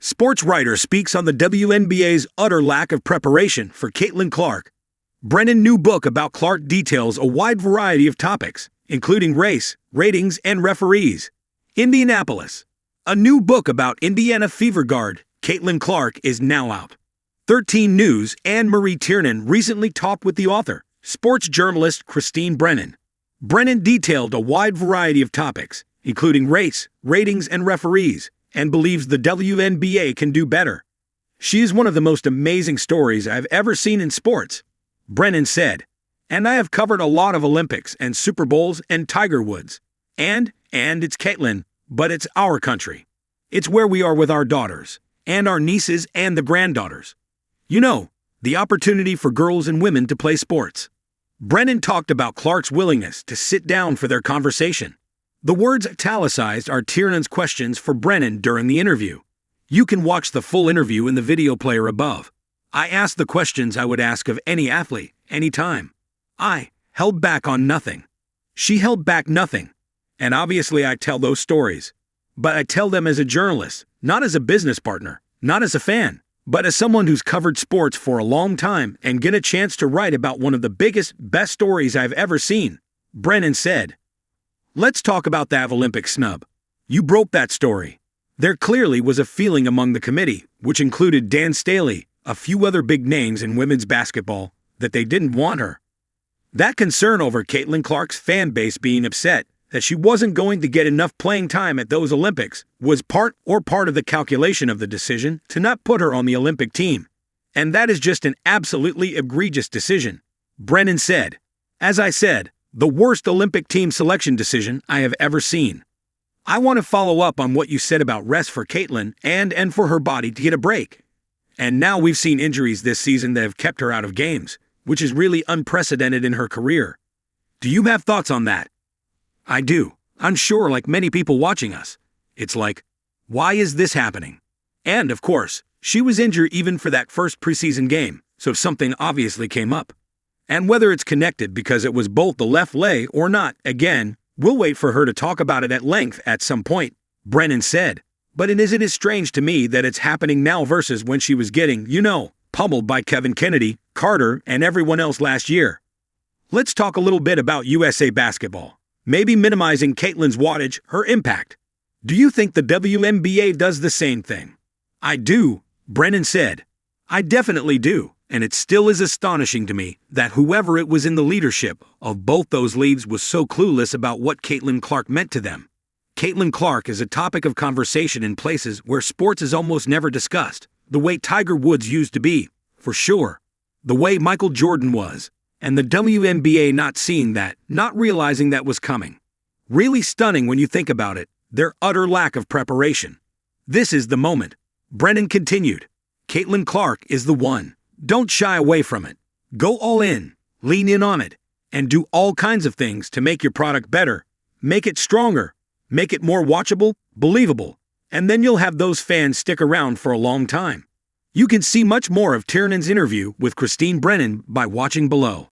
Sports writer speaks on the WNBA's utter lack of preparation for Caitlin Clark. Brennan's new book about Clark details a wide variety of topics, including race, ratings, and referees. Indianapolis. A new book about Indiana Fever guard Caitlin Clark is now out. 13 News' Anne Marie Tiernon recently talked with the author, sports journalist Christine Brennan. Brennan detailed a wide variety of topics, including race, ratings, and referees, and believes the WNBA can do better. She is one of the most amazing stories I've ever seen in sports, Brennan said. And I have covered a lot of Olympics and Super Bowls and Tiger Woods. And it's Caitlin, but it's our country. It's where we are with our daughters, and our nieces and the granddaughters. You know, the opportunity for girls and women to play sports. Brennan talked about Clark's willingness to sit down for their conversation. The words italicized are Tiernon's questions for Brennan during the interview. You can watch the full interview in the video player above. I asked the questions I would ask of any athlete, anytime. I held back on nothing. She held back nothing. And obviously I tell those stories. But I tell them as a journalist, not as a business partner, not as a fan, but as someone who's covered sports for a long time and get a chance to write about one of the biggest, best stories I've ever seen, Brennan said. Let's talk about that Olympic snub. You broke that story. There clearly was a feeling among the committee, which included Dan Staley, a few other big names in women's basketball, that they didn't want her. That concern over Caitlin Clark's fan base being upset that she wasn't going to get enough playing time at those Olympics was part of the calculation of the decision to not put her on the Olympic team. And that is just an absolutely egregious decision, Brennan said. As I said, the worst Olympic team selection decision I have ever seen. I want to follow up on what you said about rest for Caitlin and for her body to get a break. And now we've seen injuries this season that have kept her out of games, which is really unprecedented in her career. Do you have thoughts on that? I do. I'm sure, like many people watching us. It's like, why is this happening? And, of course, she was injured even for that first preseason game, so something obviously came up. And whether it's connected because it was both the left leg or not, again, we'll wait for her to talk about it at length at some point, Brennan said. But isn't it strange to me that it's happening now versus when she was getting, pummeled by Kevin Kennedy, Carter, and everyone else last year? Let's talk a little bit about USA basketball. Maybe minimizing Caitlin's wattage, her impact. Do you think the WNBA does the same thing? I do, Brennan said. I definitely do. And it still is astonishing to me that whoever it was in the leadership of both those leagues was so clueless about what Caitlin Clark meant to them. Caitlin Clark is a topic of conversation in places where sports is almost never discussed, the way Tiger Woods used to be, for sure, the way Michael Jordan was, and the WNBA not seeing that, not realizing that was coming. Really stunning when you think about it, their utter lack of preparation. This is the moment, Brennan continued. Caitlin Clark is the one. Don't shy away from it. Go all in, lean in on it, and do all kinds of things to make your product better, make it stronger, make it more watchable, believable, and then you'll have those fans stick around for a long time. You can see much more of Tiernon's interview with Christine Brennan by watching below.